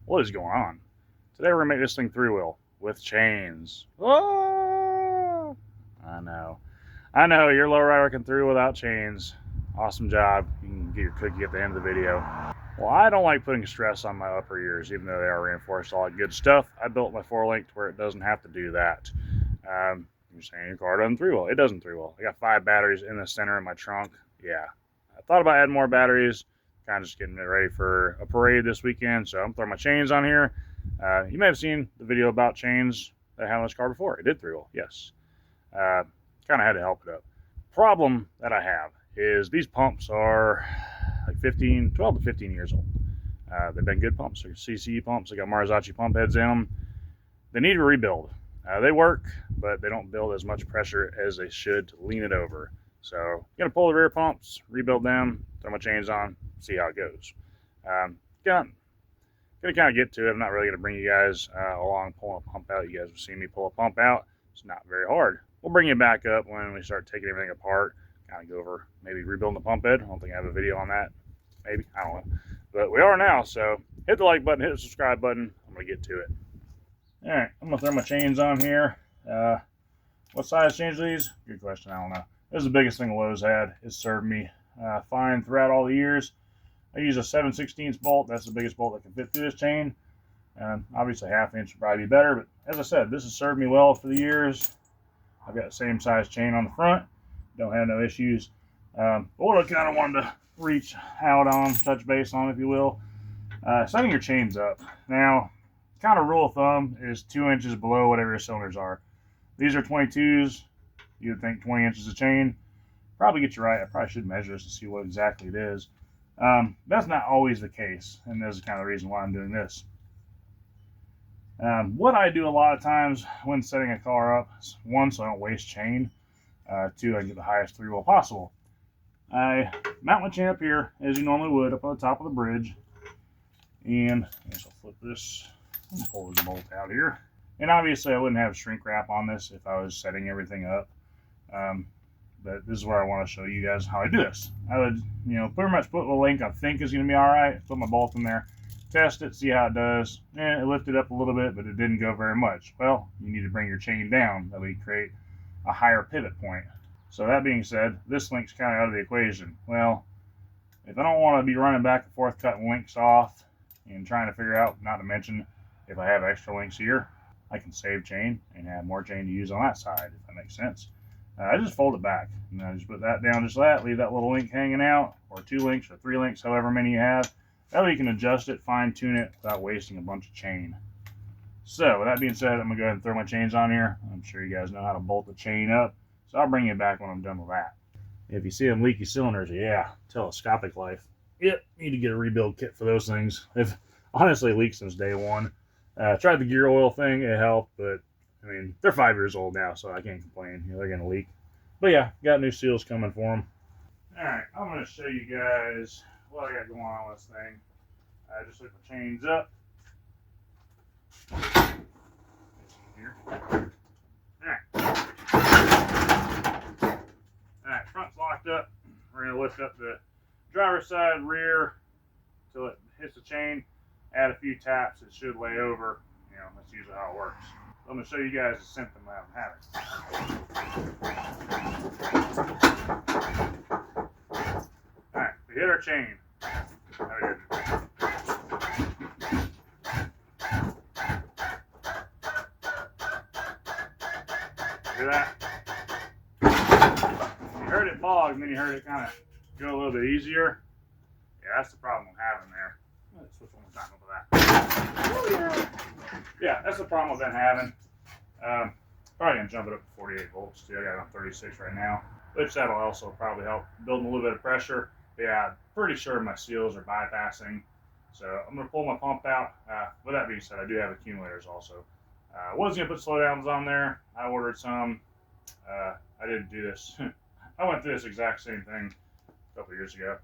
What is going on? Today we're gonna make this thing three-wheel with chains. Oh! I know. I know, your lowrider can three without chains. Awesome job. You can get your cookie at the end of the video. Well, I don't like putting stress on my upper ears, even though they are reinforced, all that good stuff. I built my four-link to where it doesn't have to do that. You're saying your car doesn't three-wheel. It doesn't three-wheel. I got 5 batteries in the center of my trunk. Yeah. I thought about adding more batteries. Kind of just getting it ready for a parade this weekend, so I'm throwing my chains on here. You may have seen the video about chains that I had on this car before. It did three-wheel, yes. Kind of had to help it up. Problem that I have is these pumps are like 12 to 15 years old. They've been good pumps. They're CCE pumps. They got Marzocchi pump heads in them. They need a rebuild. They work, but they don't build as much pressure as they should to lean it over. So I'm going to pull the rear pumps, rebuild them, throw my chains on, see how it goes. Going to kind of get to it. I'm not really going to bring you guys along pulling a pump out. You guys have seen me pull a pump out. It's not very hard. We'll bring you back up when we start taking everything apart. Kind of go over maybe rebuilding the pump head. I don't think I have a video on that. Maybe. I don't know. But we are now, so hit the like button, hit the subscribe button. I'm going to get to it. All right, I'm going to throw my chains on here. What size chains are these? Good question. I don't know. This is the biggest thing Lowe's had. It's served me fine throughout all the years. I use a 7/16 bolt. That's the biggest bolt that can fit through this chain. Obviously, ½ inch would probably be better, but as I said, this has served me well for the years. I've got the same size chain on the front. Don't have no issues. But what I kind of wanted to reach out on, touch base on, if you will, setting your chains up. Now, kind of rule of thumb is 2 inches below whatever your cylinders are. These are 22s. You would think 20 inches of chain. Probably get you right. I probably should measure this to see what exactly it is. That's not always the case, and this is kind of the reason why I'm doing this. What I do a lot of times when setting a car up is, 1, so I don't waste chain. 2, I can get the highest three-wheel possible. I mount my chain up here, as you normally would, up on the top of the bridge. And I guess I'll flip this and pull this bolt out here. And obviously I wouldn't have shrink wrap on this if I was setting everything up. But this is where I want to show you guys how I do this. I would, pretty much put the link I think is going to be all right. Put my bolt in there, test it, see how it does. It lifted up a little bit, but it didn't go very much. Well, you need to bring your chain down. That would create a higher pivot point. So that being said, this link's kind of out of the equation. Well, if I don't want to be running back and forth cutting links off and trying to figure out, not to mention if I have extra links here, I can save chain and have more chain to use on that side, if that makes sense. I just fold it back, and I just put that down just like that, leave that little link hanging out, or 2 links or 3 links, however many you have. That way you can adjust it, fine tune it without wasting a bunch of chain. So with that being said, I'm going to go ahead and throw my chains on here. I'm sure you guys know how to bolt the chain up, so I'll bring you back when I'm done with that. If you see them leaky cylinders, yeah, telescopic life. Yep, need to get a rebuild kit for those things. They've honestly leaked since day one. Tried the gear oil thing, it helped, but I mean, they're 5 years old now, so I can't complain. They're going to leak. But yeah, got new seals coming for them. Alright, I'm going to show you guys what I got going on with this thing. I just hook my chains up. Alright, front's locked up. We're going to lift up the driver's side, rear, until it hits the chain. Add a few taps, it should lay over. That's usually how it works. I'm going to show you guys the symptom I'm having. Alright, we hit our chain. Hear that? You heard it bog, and then you heard it kind of go a little bit easier. Yeah, that's the problem I'm having there. Let's switch one more time over that. Yeah, that's the problem I've been having. Probably gonna jump it up to 48 volts too. I got it on 36 right now, which that'll also probably help building a little bit of pressure. But yeah, I'm pretty sure my seals are bypassing. So I'm gonna pull my pump out. With that being said, I do have accumulators also. Was gonna put slowdowns on there. I ordered some. I didn't do this. I went through this exact same thing a couple years ago.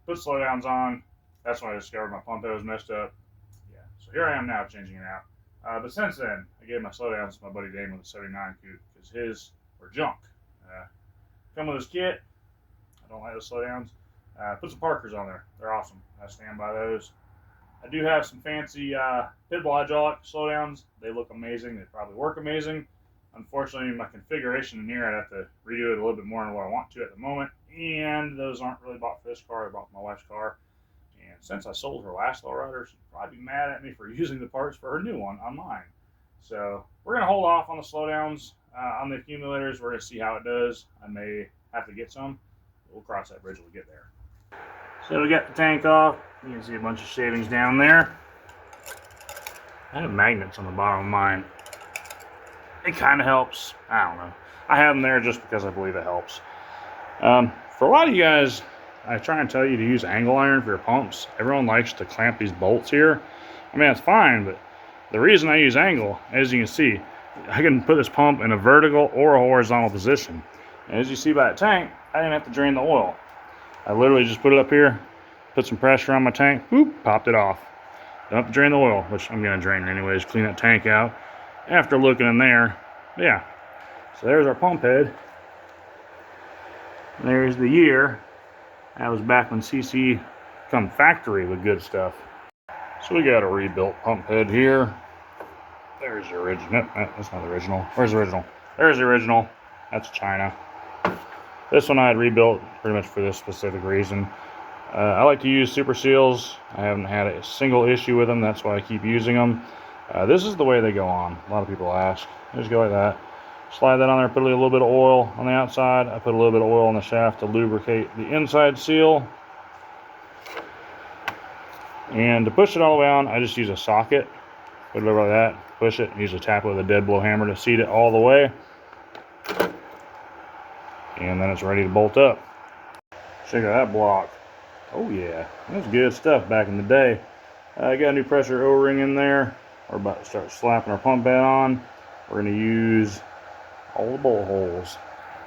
Put slowdowns on. That's when I discovered my pump head was messed up. Yeah, so here I am now changing it out. But since then, I gave my slowdowns to my buddy Dane with a 79 coupe because his were junk. Come with his kit. I don't like those slowdowns. Put some Parkers on there. They're awesome. I stand by those. I do have some fancy pitbull hydraulic slowdowns. They look amazing. They probably work amazing. Unfortunately, my configuration in here, I'd have to redo it a little bit more than what I want to at the moment. And those aren't really bought for this car. I bought for my wife's car. And since I sold her last lowrider, she'd probably be mad at me for using the parts for her new one on mine. So we're going to hold off on the slowdowns. On the accumulators, we're going to see how it does. I may have to get some. We'll cross that bridge when we get there. So we got the tank off. You can see a bunch of shavings down there. I have magnets on the bottom of mine. It kind of helps. I don't know. I have them there just because I believe it helps. For a lot of you guys, I try and tell you to use angle iron for your pumps. Everyone likes to clamp these bolts here. I mean, that's fine, but the reason I use angle, as you can see, I can put this pump in a vertical or a horizontal position. And as you see by the tank, I didn't have to drain the oil. I literally just put it up here, put some pressure on my tank, whoop, popped it off. Don't have to drain the oil, which I'm going to drain anyways, clean that tank out. After looking in there, yeah. So there's our pump head. And there's the year. That was back when CC come factory with good stuff. So we got a rebuilt pump head here. There's the original. Nope, that's not the original. Where's the original? There's the original. That's China. This one I had rebuilt pretty much for this specific reason. I like to use super seals. I haven't had a single issue with them. That's why I keep using them. This is the way they go on. A lot of people ask. They just go like that. Slide that on there, put a little bit of oil on the outside. I put a little bit of oil on the shaft to lubricate the inside seal. And to push it all the way on, I just use a socket. Put it over like that, push it, and usually tap it with a dead blow hammer to seat it all the way. And then it's ready to bolt up. Check out that block. Oh yeah, that's good stuff back in the day. I got a new pressure O-ring in there. We're about to start slapping our pump bed on. We're going to use all the bolt holes.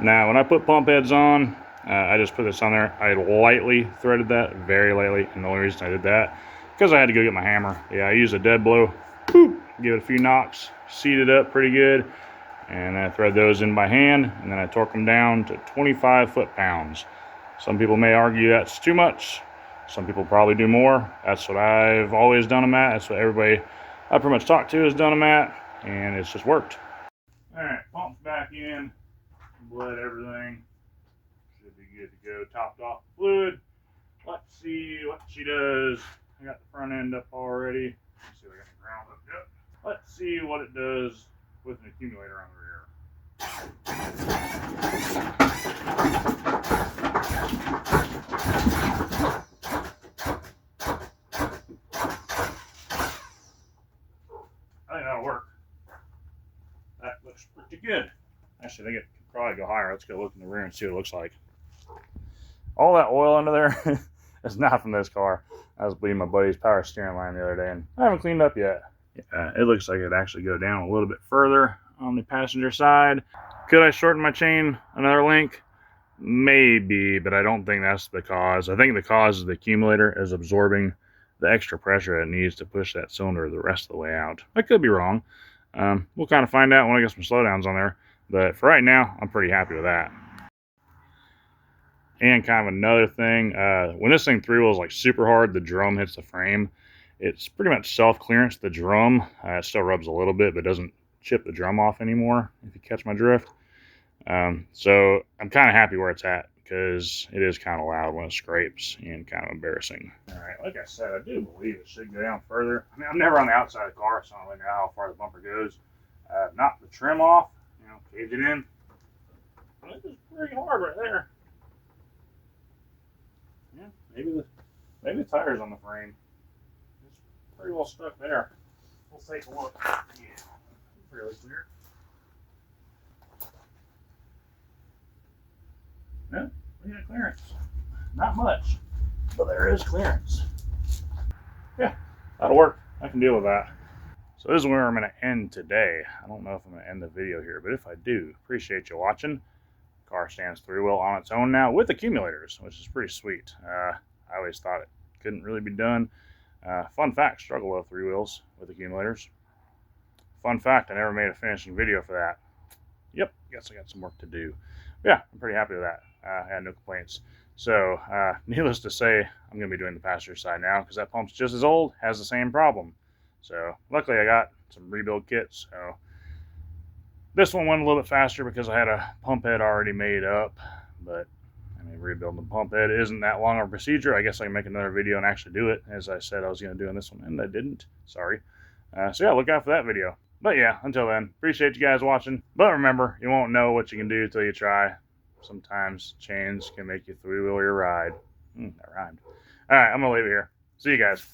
Now, when I put pump heads on, I just put this on there. I lightly threaded that, very lightly. And the only reason I did that, because I had to go get my hammer. Yeah, I used a dead blow. Boop, give it a few knocks, seat it up pretty good. And then I thread those in by hand. And then I torque them down to 25 foot-pounds. Some people may argue that's too much. Some people probably do more. That's what I've always done them at. That's what everybody I pretty much talked to has done them at. And it's just worked. Alright, pump's back in. Bled everything. Should be good to go. Topped off the fluid. Let's see what she does. I got the front end up already. Let's see if I got the ground up yet. Let's see what it does with an accumulator on the rear. I think that'll work. That looks pretty good. Actually, I think it could probably go higher. Let's go look in the rear and see what it looks like. All that oil under there is not from this car. I was bleeding my buddy's power steering line the other day, and I haven't cleaned up yet. It looks like it'd actually go down a little bit further on the passenger side. Could I shorten my chain another link? Maybe, but I don't think that's the cause. I think the cause is the accumulator is absorbing the extra pressure it needs to push that cylinder the rest of the way out. I could be wrong. We'll kind of find out when I get some slowdowns on there. But for right now, I'm pretty happy with that. And kind of another thing, when this thing three-wheels like super hard, the drum hits the frame. It's pretty much self-clearance, the drum. It still rubs a little bit, but doesn't chip the drum off anymore, if you catch my drift. So I'm kind of happy where it's at, because it is kind of loud when it scrapes and kind of embarrassing. All right, like I said, I do believe it should go down further. I mean, I'm never on the outside of the car, so I don't really know how far the bumper goes. Knock the trim off, cage it in. This is pretty hard right there. Yeah, maybe the tire's on the frame. It's pretty well stuck there. We'll take a look. Yeah, fairly clear. No, we got clearance. Not much, but there is clearance. Yeah, that'll work. I can deal with that. So this is where I'm going to end today. I don't know if I'm going to end the video here, but if I do, appreciate you watching. Car stands three-wheel on its own now with accumulators, which is pretty sweet. I always thought it couldn't really be done. Fun fact, struggle with three wheels with accumulators. Fun fact, I never made a finishing video for that. Yep, guess I got some work to do. Yeah, I'm pretty happy with that. I had no complaints. So, needless to say, I'm going to be doing the passenger side now because that pump's just as old, has the same problem. So, luckily I got some rebuild kits. So, this one went a little bit faster because I had a pump head already made up. But, I mean, rebuilding the pump head isn't that long of a procedure. I guess I can make another video and actually do it, as I said I was going to do in this one, and I didn't. Sorry. So, yeah, look out for that video. But, yeah, until then, appreciate you guys watching. But remember, you won't know what you can do until you try. Sometimes chains can make you three-wheel your ride. That rhymed. All right, I'm going to leave it here. See you guys.